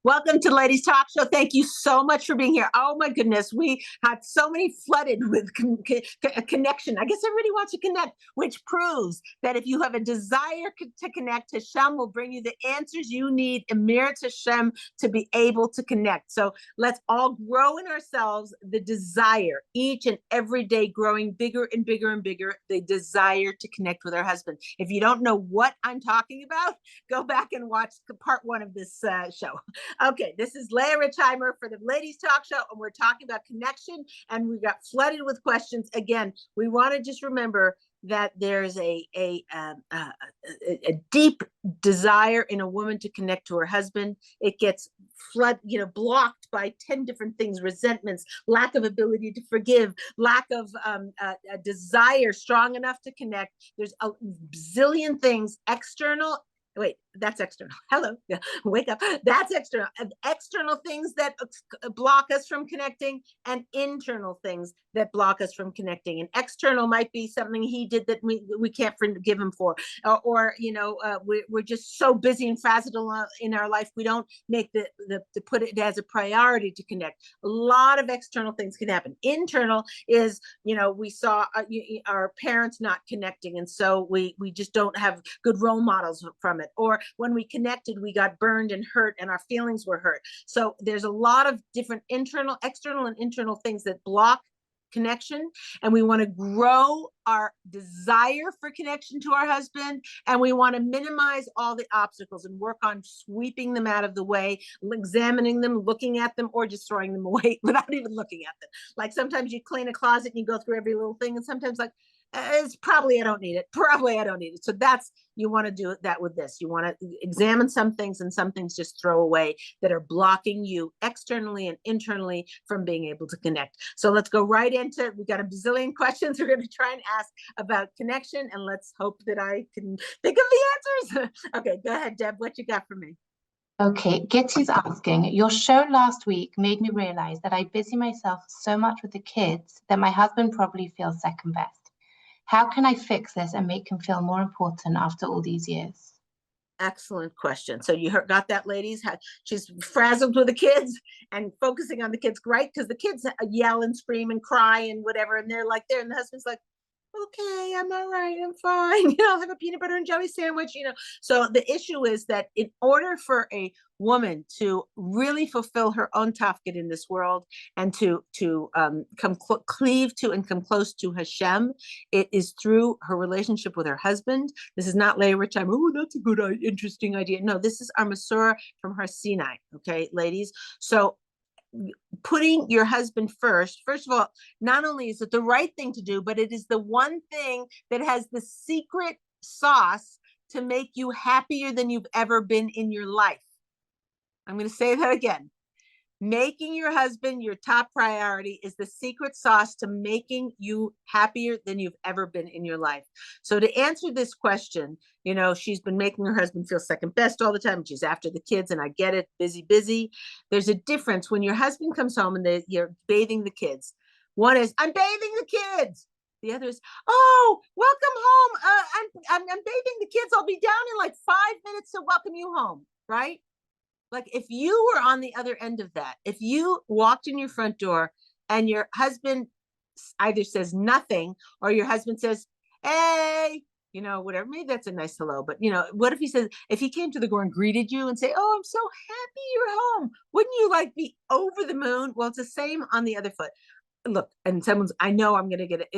Welcome to Ladies Talk Show. Thank you so much for being here. Oh my goodness, we had so many flooded with a connection. I guess everybody wants to connect, which proves that if you have a desire to connect, Hashem will bring you the answers you need, Emirat Hashem, to be able to connect. So let's all grow in ourselves the desire, each and every day growing bigger and bigger and bigger, the desire to connect with our husband. If you don't know what I'm talking about, go back and watch part one of this show. Okay, this is Leah Richheimer for the Ladies Talk Show, and we're talking about connection, and we got flooded with questions. Again, we want to just remember that there's a deep desire in a woman to connect to her husband. It gets blocked by 10 different things: resentments, lack of ability to forgive, lack of a desire strong enough to connect. There's a zillion things, external. Wait, that's external. Hello, wake up. That's external. External things that block us from connecting, and internal things that block us from connecting. And external might be something he did that we can't forgive him for, or we're just so busy and frazzled in our life we don't make the put it as a priority to connect. A lot of external things can happen. Internal is, we saw our parents not connecting, and so we just don't have good role models from it. Or when we connected, we got burned and hurt, and our feelings were hurt. So there's a lot of different external and internal things that block connection, and we want to grow our desire for connection to our husband, and we want to minimize all the obstacles and work on sweeping them out of the way, examining them, looking at them, or just throwing them away without even looking at them. Like sometimes you clean a closet and you go through every little thing, and sometimes it's probably I don't need it. So you want to do that with this. You want to examine some things, and some things just throw away that are blocking you externally and internally from being able to connect. So let's go right into it. We got a bazillion questions we're going to try and ask about connection, and let's hope that I can think of the answers. Okay, go ahead, Deb. What you got for me? Okay, Gitty's asking, your show last week made me realize that I busy myself so much with the kids that my husband probably feels second best. How can I fix this and make him feel more important after all these years? Excellent question. So you got that, ladies? She's frazzled with the kids and focusing on the kids, right? Because the kids yell and scream and cry and whatever, and they're like there, and the husband's like, okay, I'm all right, I'm fine. I'll have a peanut butter and jelly sandwich. So the issue is that in order for a woman to really fulfill her own tafkid in this world, and to cleave to and come close to Hashem, it is through her relationship with her husband. This is not Leah Richheimer. Oh, that's a good, interesting idea. No, this is our Masorah from Har Sinai. Okay, ladies. So putting your husband first of all, not only is it the right thing to do, but it is the one thing that has the secret sauce to make you happier than you've ever been in your life. I'm going to say that again. Making your husband your top priority is the secret sauce to making you happier than you've ever been in your life. So to answer this question, she's been making her husband feel second best all the time. She's after the kids, and I get it, busy. There's a difference when your husband comes home and you're bathing the kids. One is, I'm bathing the kids. The other is, oh, welcome home. I'm bathing the kids. I'll be down in like 5 minutes to welcome you home, right? Like if you were on the other end of that, if you walked in your front door and your husband either says nothing, or your husband says, hey, whatever, maybe that's a nice hello, but what if he came to the door and greeted you and say, oh, I'm so happy you're home, wouldn't you be over the moon? Well, it's the same on the other foot. Look, and I know I'm going to get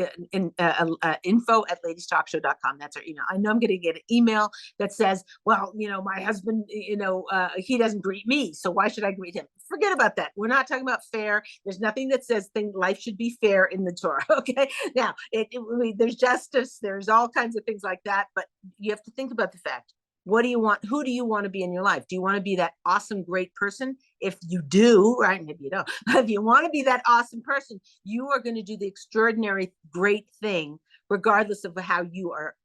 info at ladiestalkshow.com. That's our email. I know I'm going to get an email that says, well, my husband, he doesn't greet me, so why should I greet him? Forget about that. We're not talking about fair. There's nothing that says life should be fair in the Torah. Okay. Now there's justice. There's all kinds of things like that, but you have to think about the fact. What do you want? Who do you want to be in your life? Do you want to be that awesome, great person? If you do, right? Maybe you don't. If you want to be that awesome person, you are going to do the extraordinary, great thing, regardless of how you are,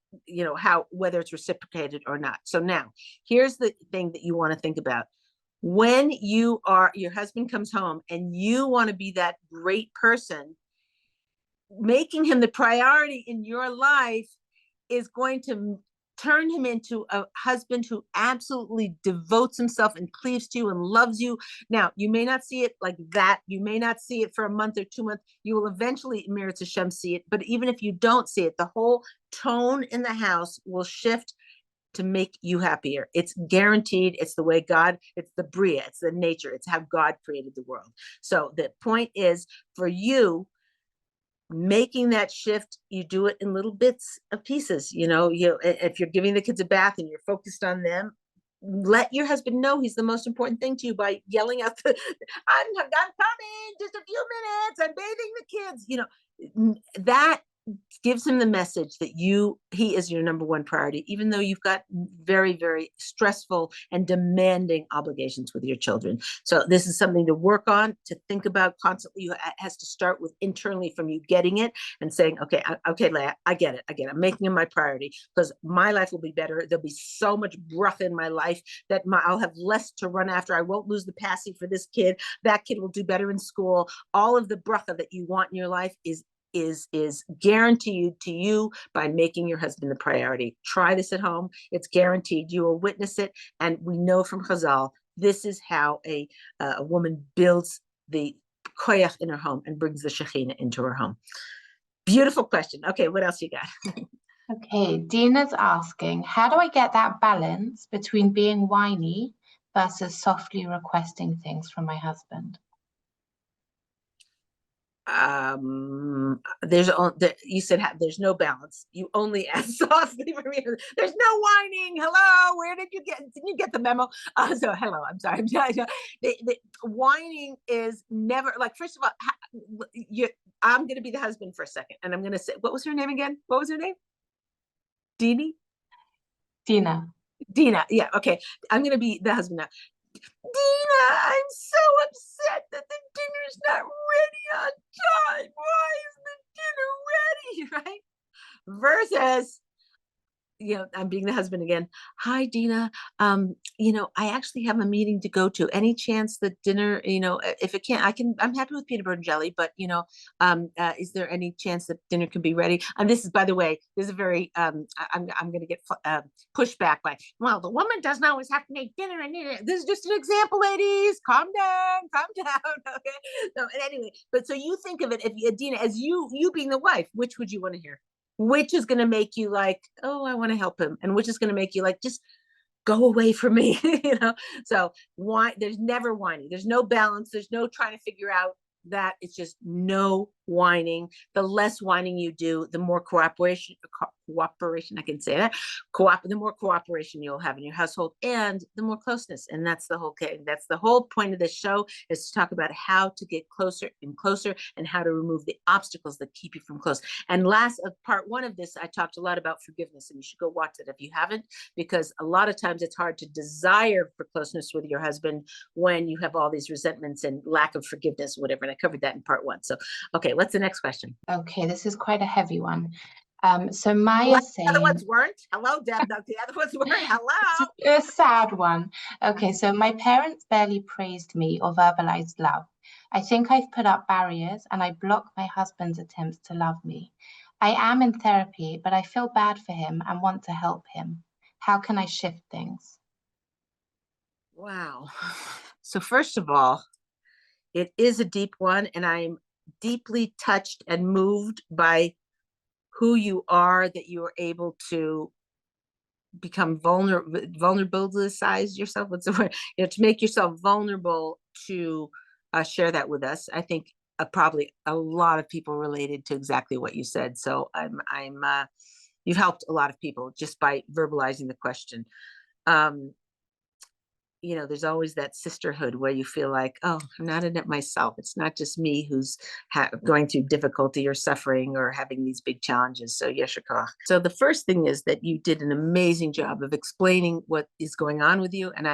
whether it's reciprocated or not. So now, here's the thing that you want to think about. When your husband comes home and you want to be that great person, making him the priority in your life is going to turn him into a husband who absolutely devotes himself and cleaves to you and loves you. Now, you may not see it like that. You may not see it for a month or 2 months. You will eventually, Mirat Hashem, see it. But even if you don't see it, the whole tone in the house will shift to make you happier. It's guaranteed. It's the way God, it's the Bria, it's the nature, it's how God created the world. So the point is, for you, making that shift, you do it in little bits of pieces. If you're giving the kids a bath and you're focused on them, let your husband know he's the most important thing to you by yelling out I'm coming, just a few minutes, I'm bathing the kids. That gives him the message that he is your number one priority, even though you've got very, very stressful and demanding obligations with your children. So this is something to work on, to think about constantly. It has to start with internally, from you getting it and saying, okay, Leah, I get it. I'm making him my priority because my life will be better. There'll be so much bracha in my life that I'll have less to run after. I won't lose the passing for this kid. That kid will do better in school. All of the bracha that you want in your life is guaranteed to you by making your husband the priority. Try this at home. It's guaranteed. You will witness it. And we know from Chazal, this is how a woman builds the koyach in her home and brings the Shekhinah into her home. Beautiful question. Okay, what else you got? Okay, Dina's asking, how do I get that balance between being whiny versus softly requesting things from my husband? You said there's no balance. You only ask softly for me. There's no whining. Hello, where did you get the memo? So hello, I'm sorry. The whining is never, like, first of all, I'm going to be the husband for a second, and I'm going to say, what was her name again? What was her name? Dina. Yeah. Okay. I'm going to be the husband now. Dina, I'm so upset that the dinner's not ready on time. Why isn't the dinner ready? Right? Versus, I'm being the husband again. Hi, Dina. I actually have a meeting to go to. Any chance that dinner, if it can't, I'm happy with peanut butter and jelly, but, is there any chance that dinner can be ready? And this is, by the way, this is a very, I'm going to get pushed back by, well, the woman doesn't always have to make dinner. This is just an example, ladies. Calm down. Okay. So, and anyway, but so you think of it, if Dina, as you being the wife, which would you want to hear? Which is going to make you like, oh, I want to help him, and which is going to make you like, just go away from me. So why? There's never whining. There's no balance. There's no trying to figure out that. It's just no whining. The less whining you do, the more cooperation, I can say that, the more cooperation you'll have in your household, and the more closeness. And that's the whole point of this show, is to talk about how to get closer and closer, and how to remove the obstacles that keep you from close. And last of part one of this, I talked a lot about forgiveness, and you should go watch it if you haven't, because a lot of times it's hard to desire for closeness with your husband when you have all these resentments and lack of forgiveness, whatever. And I covered that in part one. So, okay, what's the next question? Okay, this is quite a heavy one. So Maya's saying, the other ones weren't. Hello, Deb. The other ones weren't. Hello. It's a sad one. Okay, so my parents barely praised me or verbalized love. I think I've put up barriers and I block my husband's attempts to love me. I am in therapy, but I feel bad for him and want to help him. How can I shift things? Wow. So first of all, it is a deep one, and I'm deeply touched and moved by who you are, that you are able to become vulnerabilize yourself. What's the word? To make yourself vulnerable to share that with us. I think probably a lot of people related to exactly what you said. So you've helped a lot of people just by verbalizing the question. There's always that sisterhood where you feel like, oh, I'm not in it myself. It's not just me who's going through difficulty or suffering or having these big challenges. So yesher koach. So the first thing is that you did an amazing job of explaining what is going on with you. And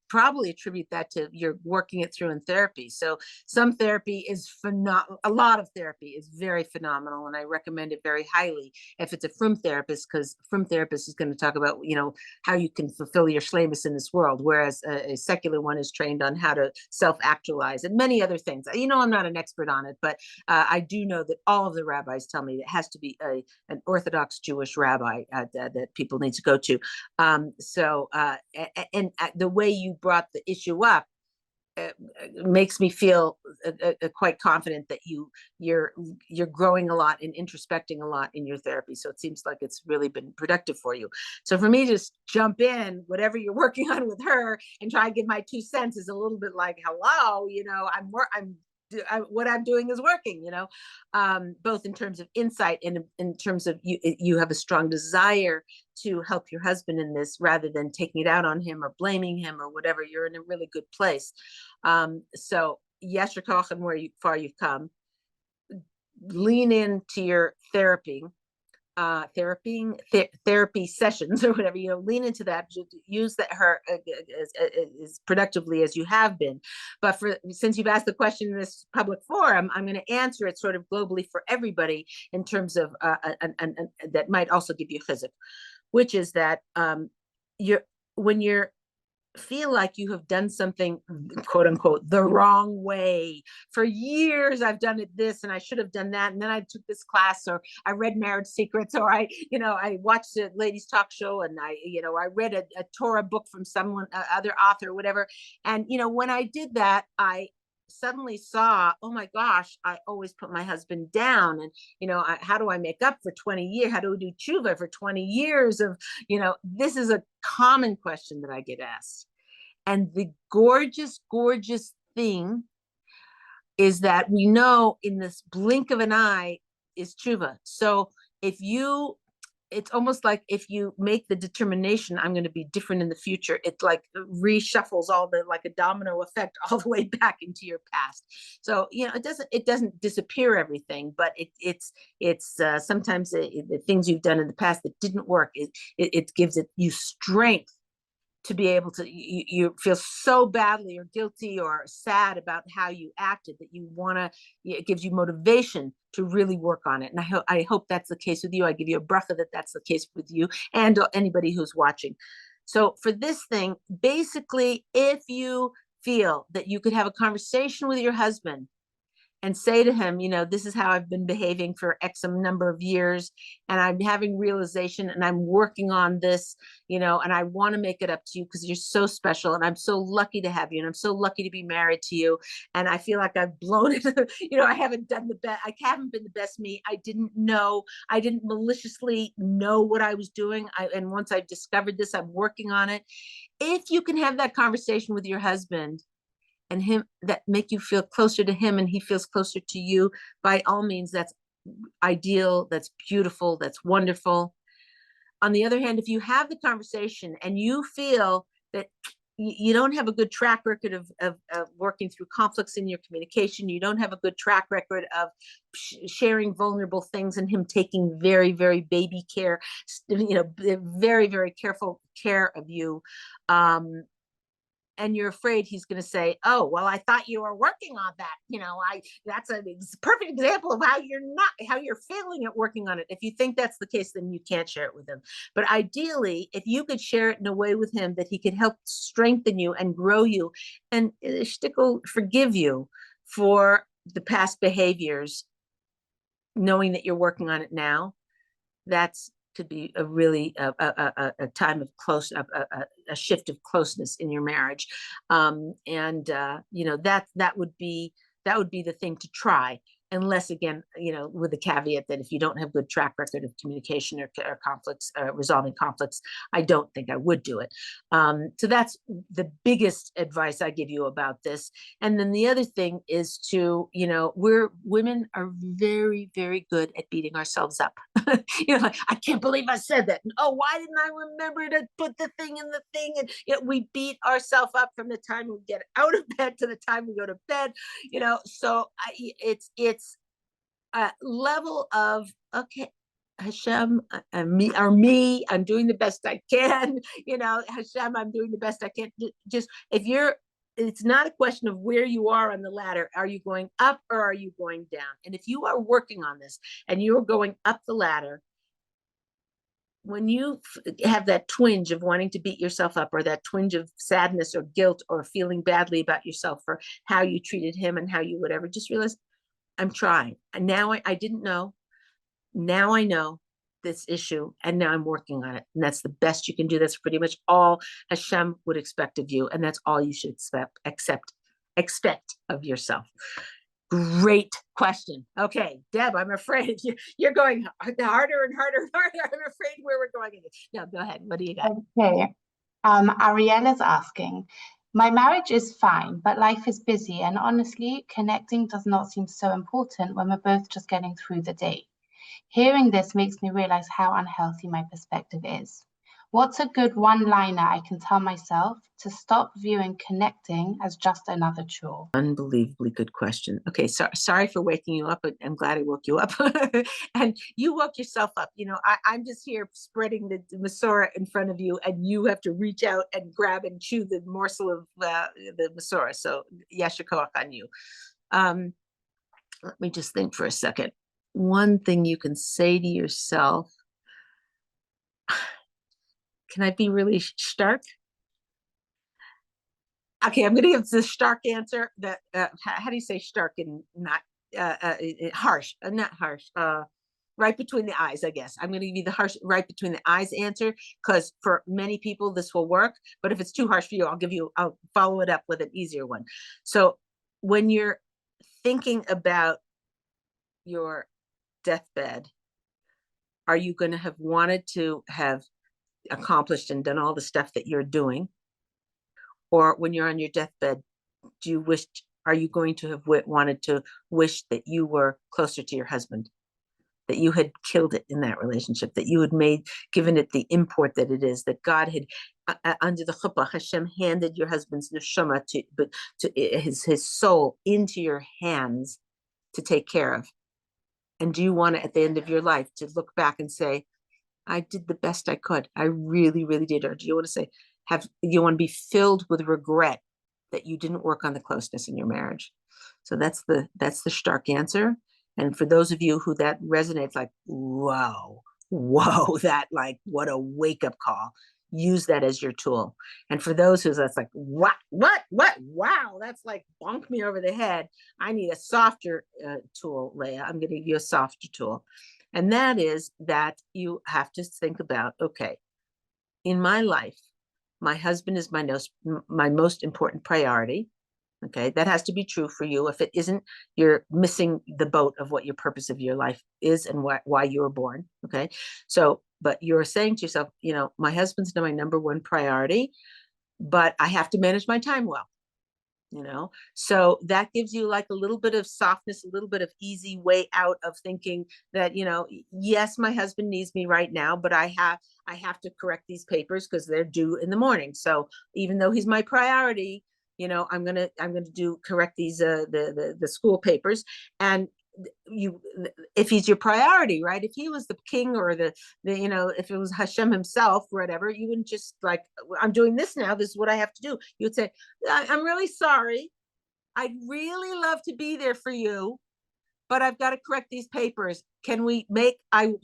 probably attribute that to you're working it through in therapy. So some therapy is phenomenal. A lot of therapy is very phenomenal, and I recommend it very highly if it's a frum therapist, because frum therapist is going to talk about, how you can fulfill your shlemus in this world, whereas a secular one is trained on how to self-actualize and many other things. I'm not an expert on it, but I do know that all of the rabbis tell me it has to be an Orthodox Jewish rabbi that people need to go to. And the way you brought the issue up makes me feel quite confident that you're growing a lot and introspecting a lot in your therapy. So it seems like it's really been productive for you. So for me to just jump in whatever you're working on with her and try and give my 2 cents is a little bit like, hello, what I'm doing is working, both in terms of insight and in terms of you have a strong desire to help your husband in this rather than taking it out on him or blaming him or whatever. You're in a really good place. So yasher koach and where far you've come. Lean into your therapy sessions or whatever, lean into that, use that her as productively as you have been. But since you've asked the question in this public forum, I'm going to answer it sort of globally for everybody in terms of and that might also give you chizuk, which is that when you're feel like you have done something, quote unquote, the wrong way. For years, I've done it this and I should have done that. And then I took this class, or I read Marriage Secrets, or I watched a ladies talk show, and I read a Torah book from someone, other author, whatever. And, when I did that, I suddenly saw, oh my gosh, I always put my husband down. And, how do I make up for 20 years? How do we do tshuva for 20 years of, this is a common question that I get asked. And the gorgeous, gorgeous thing is that we know in this blink of an eye is tshuva. So it's almost like if you make the determination, I'm going to be different in the future, it like reshuffles like a domino effect all the way back into your past. So, it doesn't disappear everything, but it's sometimes the things you've done in the past that didn't work, it gives you strength to be able to, you feel so badly or guilty or sad about how you acted that it gives you motivation to really work on it. And I hope that's the case with you. I give you a bracha that that's the case with you and anybody who's watching. So for this thing, basically, if you feel that you could have a conversation with your husband and say to him, this is how I've been behaving for X number of years, and I'm having realization, and I'm working on this, and I want to make it up to you because you're so special, and I'm so lucky to have you, and I'm so lucky to be married to you, and I feel like I've blown it. I haven't done the best. I haven't been the best me. I didn't maliciously know what I was doing. And once I've discovered this, I'm working on it. If you can have that conversation with your husband, and him that make you feel closer to him and he feels closer to you, by all means, that's ideal, that's beautiful, that's wonderful. On the other hand, if you have the conversation and you feel that you don't have a good track record of working through conflicts in your communication, you don't have a good track record of sharing vulnerable things, and him taking very, very baby care, very, very careful care of you, and you're afraid he's going to say, oh, well, I thought you were working on that. That's a perfect example of how you're failing at working on it. If you think that's the case, then you can't share it with him. But ideally, if you could share it in a way with him that he could help strengthen you and grow you, and shtickle forgive you for the past behaviors, knowing that you're working on it now, that's could be a really a time of a shift of closeness in your marriage, and that would be the thing to try, unless, again, with the caveat that if you don't have good track record of communication or conflicts, resolving conflicts, I don't think I would do it. So that's the biggest advice I give you about this. And then the other thing is women are very, very good at beating ourselves up. Like, I can't believe I said that. And, oh, why didn't I remember to put the thing in the thing? And we beat ourselves up from the time we get out of bed to the time we go to bed. So it's a level of, okay, Hashem, I'm doing the best I can. Hashem, I'm doing the best I can. Just it's not a question of where you are on the ladder. Are you going up or are you going down? And if you are working on this and you're going up the ladder, when you have that twinge of wanting to beat yourself up, or that twinge of sadness or guilt or feeling badly about yourself for how you treated him and how you whatever, just realize I'm trying. And now I didn't know. Now I know this issue, and now I'm working on it. And that's the best you can do. That's pretty much all Hashem would expect of you. And that's all you should expect of yourself. Great question. Okay, Deb, I'm afraid you're going harder and harder and harder. I'm afraid where we're going. No, go ahead. What do you got? Okay. Ariel is asking, my marriage is fine, but life is busy, and honestly, connecting does not seem so important when we're both just getting through the day. Hearing this makes me realize how unhealthy my perspective is. What's a good one-liner I can tell myself to stop viewing connecting as just another chore? Unbelievably good question. Okay, sorry for waking you up, but I'm glad I woke you up. And you woke yourself up. I'm just here spreading the Masorah in front of you, and you have to reach out and grab and chew the morsel of the Masorah. So yasher koach on you. Let me just think for a second. One thing you can say to yourself. Can I be really stark? Okay, I'm going to give the stark answer. That how do you say stark and not harsh? Not harsh. Right between the eyes, I guess. I'm going to give you the harsh, right between the eyes answer, because for many people this will work. But if it's too harsh for you, I'll follow it up with an easier one. So when you're thinking about your deathbed, are you going to have wanted to have accomplished and done all the stuff that you're doing? Or when you're on your deathbed, are you going to have wanted to wish that you were closer to your husband, that you had killed it in that relationship, that you had given it the import that it is, that God had, under the chuppah, Hashem handed your husband's neshama to his soul into your hands to take care of? And do you want to, at the end of your life, to look back and say, I did the best I could. I really, really did. Or do you want to say, you want to be filled with regret that you didn't work on the closeness in your marriage? So that's the stark answer. And for those of you who that resonates, like, whoa, that like, what a wake up call. Use that as your tool. And for those who's that's like, what, wow, that's like bonk me over the head. I need a softer tool, Leah. I'm going to give you a softer tool. And that is that you have to think about, okay, in my life, my husband is my most important priority. Okay, that has to be true for you. If it isn't, you're missing the boat of what your purpose of your life is and why you were born. Okay, so, but you're saying to yourself, my husband's my number one priority, but I have to manage my time well. So that gives you like a little bit of softness, a little bit of easy way out of thinking that, yes, my husband needs me right now, but I have to correct these papers because they're due in the morning. So even though he's my priority, I'm gonna correct these the school papers. And if he's your priority, right? If he was the king or the if it was Hashem himself or whatever, you wouldn't just like, I'm doing this now, this is what I have to do. You would say, I'm really sorry, I'd really love to be there for you, but I've got to correct these papers. Can we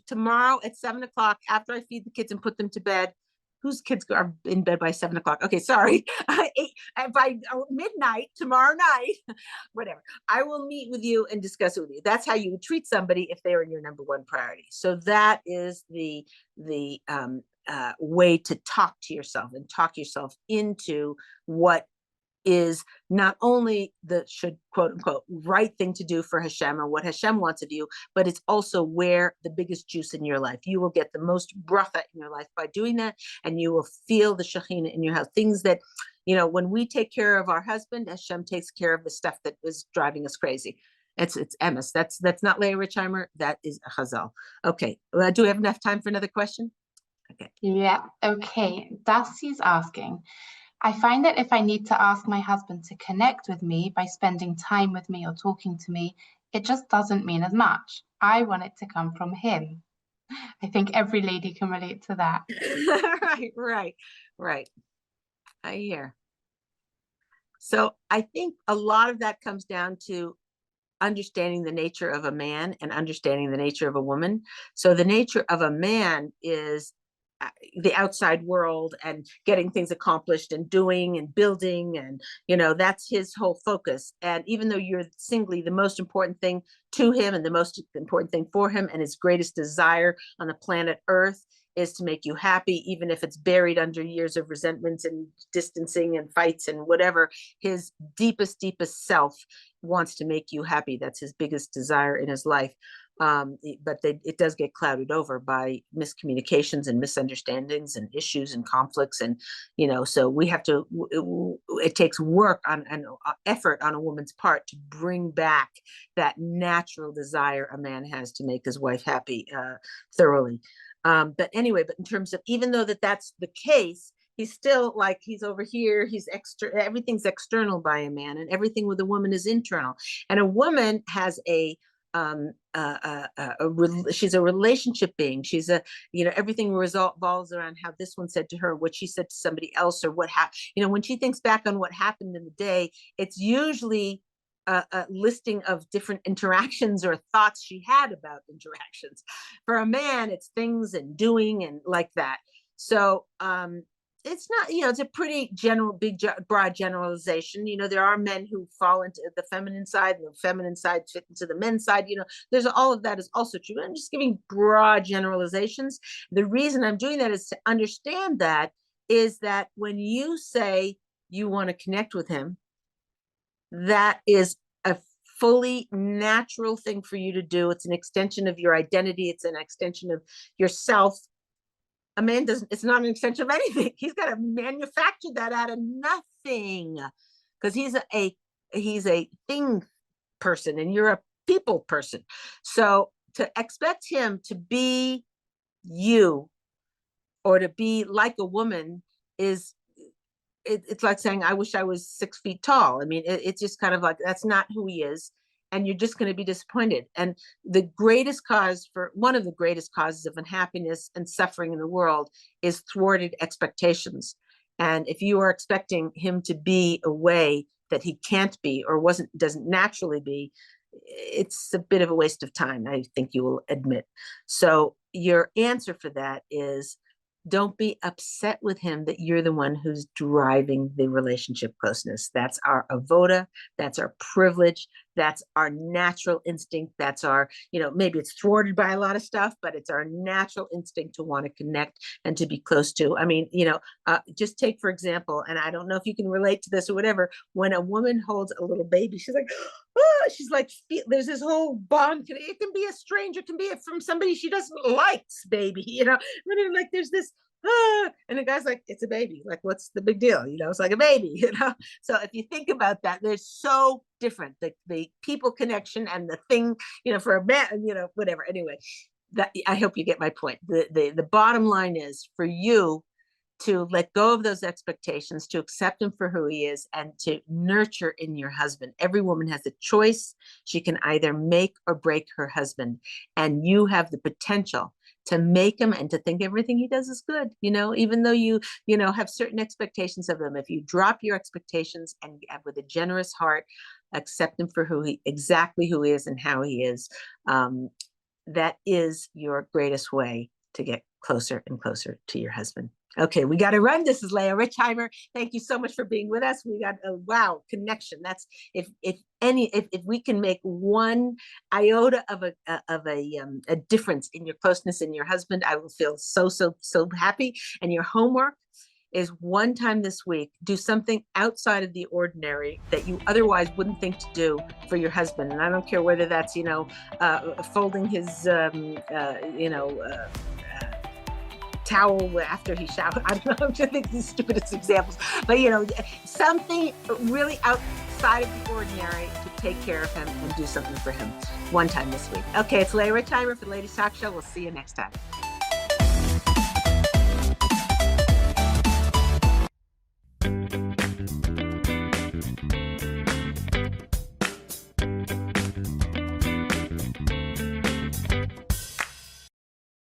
tomorrow at 7:00 after I feed the kids and put them to bed? Whose kids are in bed by 7:00? Okay, sorry. By midnight tomorrow night, whatever, I will meet with you and discuss it with you. That's how you would treat somebody if they were your number one priority. So that is the way to talk to yourself and talk yourself into what is not only the should quote unquote right thing to do for Hashem or what Hashem wants of you, but it's also where the biggest juice in your life. You will get the most bracha in your life by doing that, and you will feel the Shekhinah in your house. Things that, when we take care of our husband, Hashem takes care of the stuff that is driving us crazy. It's emes. That's not Leah Richheimer. That is a Chazal. Okay, do we have enough time for another question? Okay. Yeah. Okay. Darcy's asking, I find that if I need to ask my husband to connect with me by spending time with me or talking to me, it just doesn't mean as much. I want it to come from him. I think every lady can relate to that. Right. I hear. So I think a lot of that comes down to understanding the nature of a man and understanding the nature of a woman. So the nature of a man is the outside world and getting things accomplished and doing and building, and that's his whole focus. And even though you're singly the most important thing to him and the most important thing for him, and his greatest desire on the planet Earth is to make you happy, even if it's buried under years of resentments and distancing and fights and whatever, his deepest self wants to make you happy. That's his biggest desire in his life. But it does get clouded over by miscommunications and misunderstandings and issues and conflicts. And, so we have to, it takes work and effort on a woman's part to bring back that natural desire a man has to make his wife happy thoroughly. But anyway, but in terms of, even though that's the case, he's still like, he's over here, he's everything's external by a man, and everything with a woman is internal. And a woman has she's a relationship being. She's everything revolves around how this one said to her, what she said to somebody else, or what happened. When she thinks back on what happened in the day, it's usually a listing of different interactions or thoughts she had about interactions. For a man, it's things and doing and like that. So it's not, it's a pretty broad generalization. There are men who fall into the feminine side, and the feminine side fit into the men's side. There's all of that is also true. I'm just giving broad generalizations. The reason I'm doing that is to understand that is that when you say you want to connect with him, that is a fully natural thing for you to do. It's an extension of your identity. It's an extension of yourself. A man doesn't, it's not an extension of anything. He's got to manufacture that out of nothing, because he's a thing person and you're a people person. So to expect him to be you or to be like a woman is, it's like saying, I wish I was 6 feet tall. I mean, it's just kind of like, that's not who he is. And you're just going to be disappointed. And one of the greatest causes of unhappiness and suffering in the world is thwarted expectations. And if you are expecting him to be a way that he can't be or doesn't naturally be, it's a bit of a waste of time, I think you will admit. So your answer for that is, don't be upset with him that you're the one who's driving the relationship closeness. That's our avoda. That's our privilege. That's our natural instinct. That's our, maybe it's thwarted by a lot of stuff, but it's our natural instinct to want to connect and to be close to. I mean, just take, for example, and I don't know if you can relate to this or whatever, when a woman holds a little baby, she's like, oh, she's like, there's this whole bond. It can be a stranger, it can be from somebody she doesn't like, baby, like there's this, and the guy's like, it's a baby. Like, what's the big deal? It's like a baby, So if you think about that, they're so different. The people connection and the thing, for a man, whatever. Anyway, that, I hope you get my point. The bottom line is for you to let go of those expectations, to accept him for who he is, and to nurture in your husband. Every woman has a choice. She can either make or break her husband, and you have the potential to make him and to think everything he does is good, even though you have certain expectations of him. If you drop your expectations and with a generous heart, accept him for exactly who he is and how he is, that is your greatest way to get closer and closer to your husband. Okay, we got to run. This is Leah Richheimer. Thank you so much for being with us. We got a connection. That's if we can make one iota of a difference in your closeness in your husband, I will feel so happy. And your homework is one time this week, do something outside of the ordinary that you otherwise wouldn't think to do for your husband. And I don't care whether that's, folding his, towel after he showered. I don't know, I'm just thinking these stupidest examples, but something really outside of the ordinary to take care of him and do something for him one time this week. Okay, it's Leah Richheimer for the Ladies Talk Show. We'll see you next time.